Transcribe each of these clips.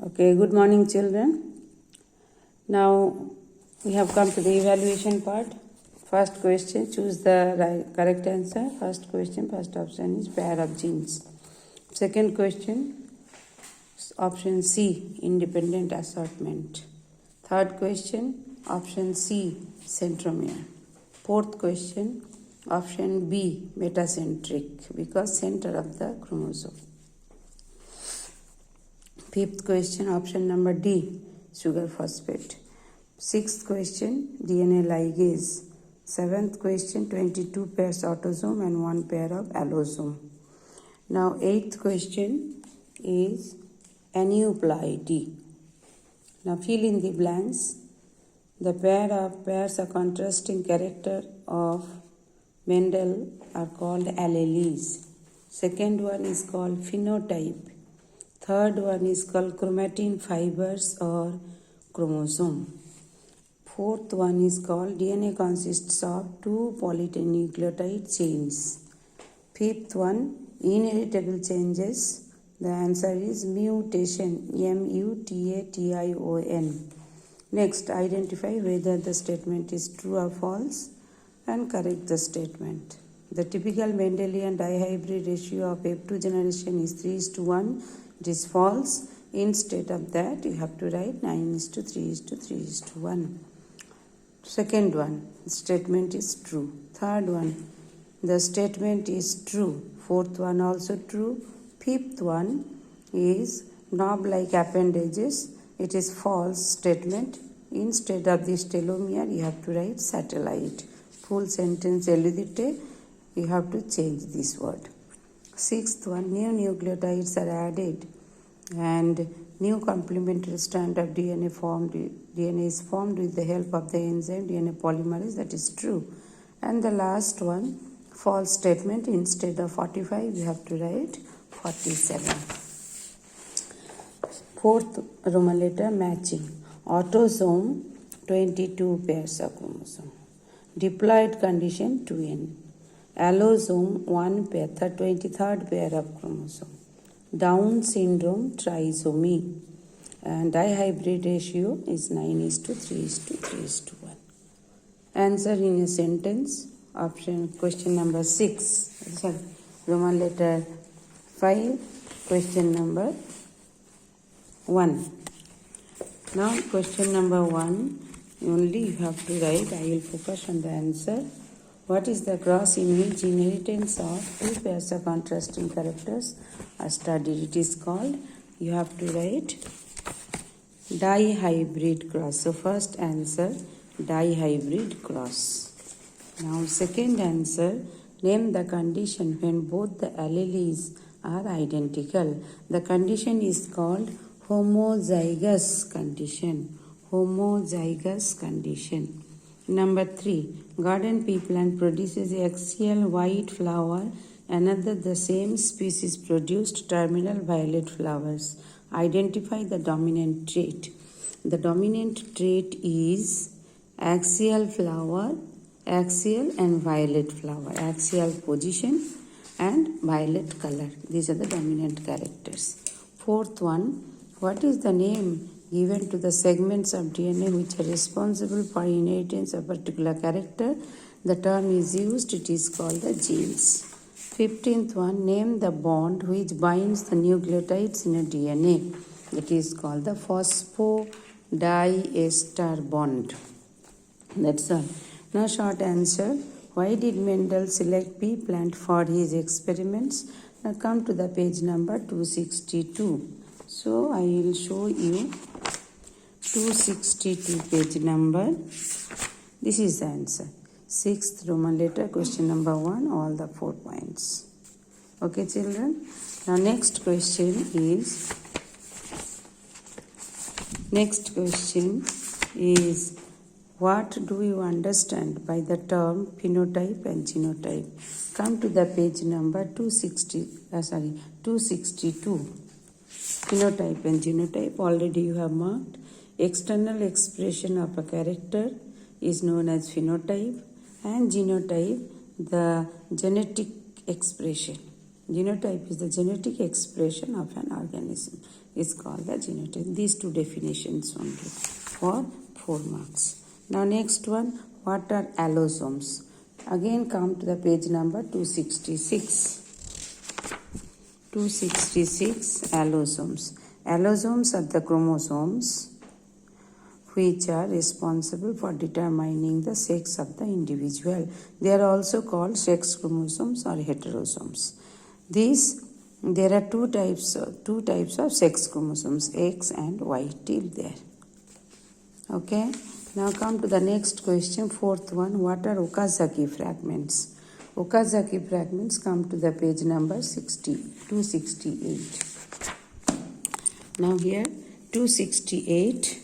Okay, good morning, children. Now we have come to the evaluation part. First question, choose the correct answer. First question, first option is pair of genes. Second question, option C, independent assortment. Third question, option C, centromere. Fourth question, option B, metacentric, because center of the chromosome. Fifth question, option number D, sugar phosphate. Sixth question, DNA ligase. Seventh question, 22 pairs autosome and 1 pair of allosome. Now, eighth question is aneuploidy. Now, fill in the blanks. The pairs of contrasting character of Mendel are called alleles. Second one is called phenotype. Third one is called chromatin fibers or chromosome. Fourth one is called DNA consists of 2 polynucleotide chains. Fifth one, inheritable changes. The answer is mutation, mutation. Next, identify whether the statement is true or false and correct the statement. The typical Mendelian dihybrid ratio of F2 generation is 3:1. It is false. Instead of that, you have to write 9:3:3:1. Second one, statement is true. Third one, the statement is true. Fourth one also true. Fifth one is knob-like appendages. It is false statement. Instead of this telomere, you have to write satellite. Full sentence eludite, you have to change this word. Sixth one, new nucleotides are added and new complementary strand of DNA is formed with the help of the enzyme DNA polymerase. That is true. And the last one, false statement. Instead of 45, you have to write 47. Fourth Roman letter, matching. Autosome, 22 pairs of chromosome. Diploid condition, 2n. Allosome, 1 pair, 23rd pair of chromosome. Down syndrome, trisomy. And dihybrid ratio is 9:3:3:1. Answer in a sentence. Option question number 6. Sorry, Roman letter 5. Question number 1. Now question number 1. Only you have to write. I will focus on the answer. What is the cross in which inheritance of 2 pairs of contrasting characters are studied? It is called, you have to write dihybrid cross. So first answer, dihybrid cross. Now second answer, name the condition when both the alleles are identical. The condition is called homozygous condition. Homozygous condition. Number 3, garden pea plant produces axial white flower, another the same species produced terminal violet flowers. Identify the dominant trait. The dominant trait is axial flower, axial and violet flower, axial position and violet color. These are the dominant characters. Fourth one, what is the name given to the segments of DNA which are responsible for inheritance of a particular character? The term is used, it is called the genes. 15th one, name the bond which binds the nucleotides in a DNA. It is called the phosphodiester bond. That's all. Now short answer, why did Mendel select pea plant for his experiments? Now come to the page number 262. So I will show you 262 page number. This is the answer. 6th Roman letter, question number 1, all the 4 points. Okay, children. Now next question is what do you understand by the term phenotype and genotype? Come to the page number 262. Phenotype and genotype, already you have marked. External expression of a character is known as phenotype, and genotype, the genetic expression. Genotype is the genetic expression of an organism. is called the genotype. These two definitions only for 4 marks. Now next one, what are allosomes? Again come to the page number 266. 266 allosomes. Allosomes are the chromosomes which are responsible for determining the sex of the individual. They are also called sex chromosomes or heterosomes. There are two types of sex chromosomes, X and Y till there. Okay. Now come to the next question, fourth one. What are Okazaki fragments? Okazaki fragments, come to the page number 268. Now here 268.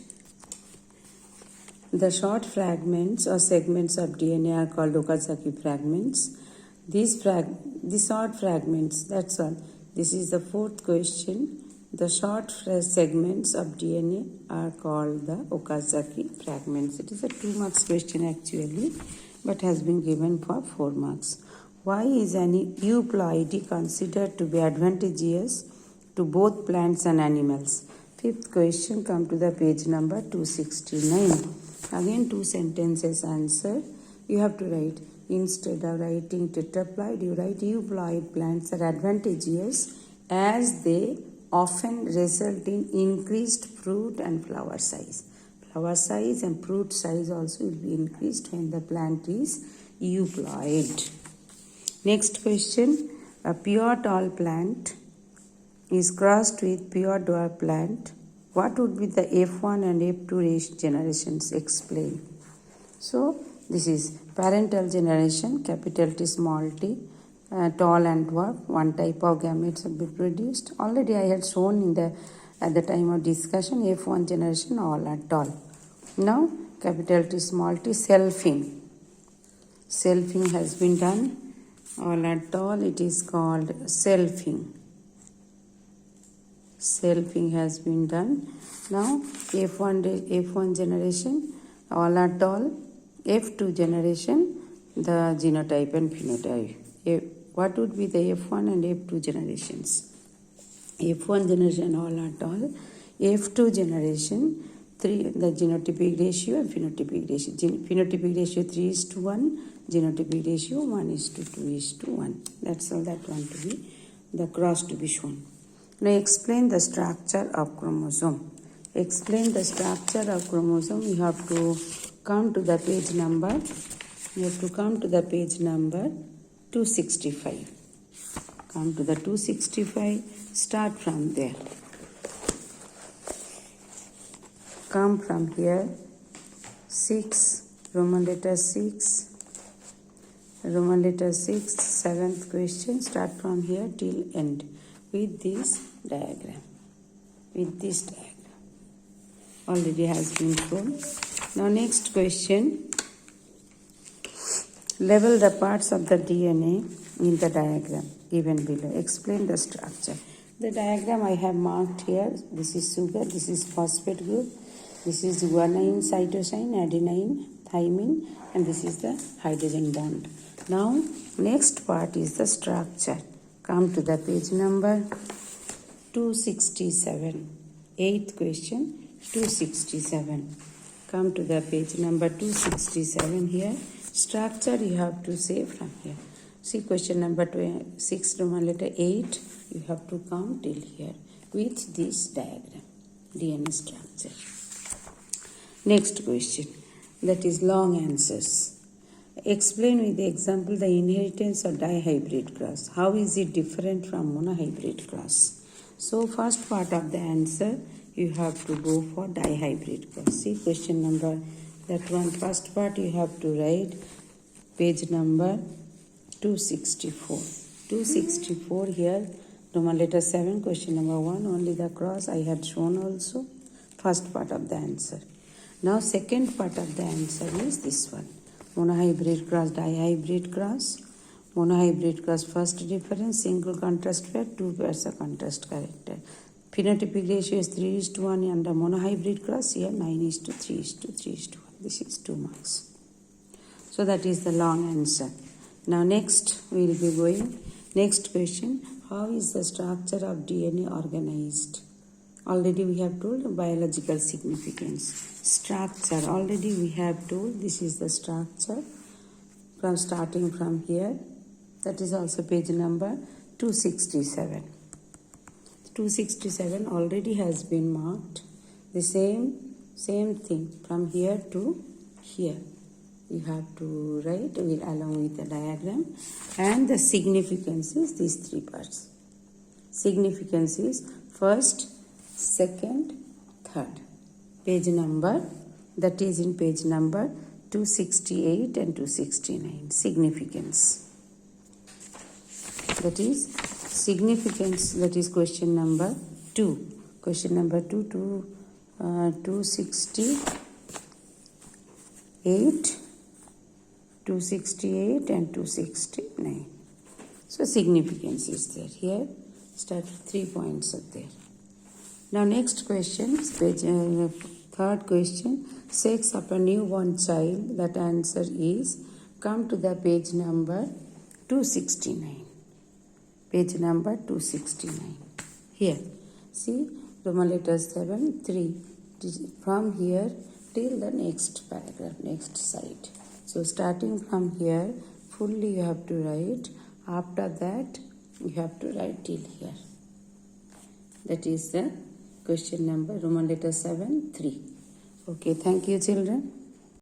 The short fragments or segments of DNA are called Okazaki fragments. These short fragments, that's all. This is the fourth question. The short segments of DNA are called the Okazaki fragments. It is a 2 marks question actually, but has been given for 4 marks. Why is any euploidy considered to be advantageous to both plants and animals? Fifth question, come to the page number 269. Again 2 sentences answer. You have to write, instead of writing tetraploid, you write euploid plants are advantageous as they often result in increased fruit and flower size. Flower size and fruit size also will be increased when the plant is euploid. Next question, a pure tall plant is crossed with pure dwarf plant. What would be the F1 and F2 generations? Explain. So, this is parental generation, capital T, small t, tall and dwarf. One type of gametes will be produced. Already I had shown at the time of discussion, F1 generation, all are tall. Now, capital T, small t, selfing. Selfing has been done. All are tall, it is called selfing. Selfing has been done. Now F1 generation, all are tall. F2 generation, the genotype and phenotype. What would be the F1 and F2 generations? F1 generation, all are tall. F2 generation, the genotypic ratio and phenotypic ratio. Phenotypic ratio 3:1, genotypic ratio 1:2:1. That's all that want to be, the cross to be shown. Now explain the structure of chromosome. Explain the structure of chromosome. You have to come to the page number. You have to come to the page number 265. Come to the 265. Start from there. Come from here. 6, Roman letter 6. Roman letter 6, 7th question. Start from here till end with this diagram. With this diagram. Already has been shown. Now next question. Level the parts of the DNA in the diagram given below. Explain the structure. The diagram I have marked here. This is sugar. This is phosphate group. This is guanine, cytosine, adenine, thymine, and this is the hydrogen bond. Now next part is the structure. Come to the page number 267. 8th question. 267. Come to the page number 267 here. Structure you have to say from here. See question number 6, Roman letter 8. You have to come till here with this diagram, DNA structure. Next question, that is long answers. Explain with the example the inheritance of dihybrid cross. How is it different from monohybrid cross? So first part of the answer, you have to go for dihybrid cross. See question number, that one first part you have to write page number 264. 264 here, Roman letter 7, question number 1, only the cross I had shown also. First part of the answer. Now second part of the answer is this one. Monohybrid cross, dihybrid cross. Monohybrid cross, first difference, single contrast pair, 2 pairs of contrast character. Phenotypic ratio is 3:1 under monohybrid cross. Here 9:3:3:1. This is 2 marks. So that is the long answer. Now next we will be going. Next question. How is the structure of DNA organized? already we have told biological significance. Structure, already we have told this is the structure from starting from here. That is also page number 267. 267 already has been marked. The same thing from here to here. You have to write along with the diagram, and the significance is these three parts. Significance is first, second, third. Page number, that is in page number 268 and 269. Significance. That is significance. That is question number 2. Question number 2 to 268. 268 and 269. So significance is there. Here start 3 points up there. Now next question, page, third question, sex of a newborn child. That answer is, come to the page number 269. Page number 269. Here, see Roman letter 7, 3. From here till the next paragraph, next side. So starting from here, fully you have to write. After that, you have to write till here. That is the question number, Roman letter 7, 3. Okay, thank you children.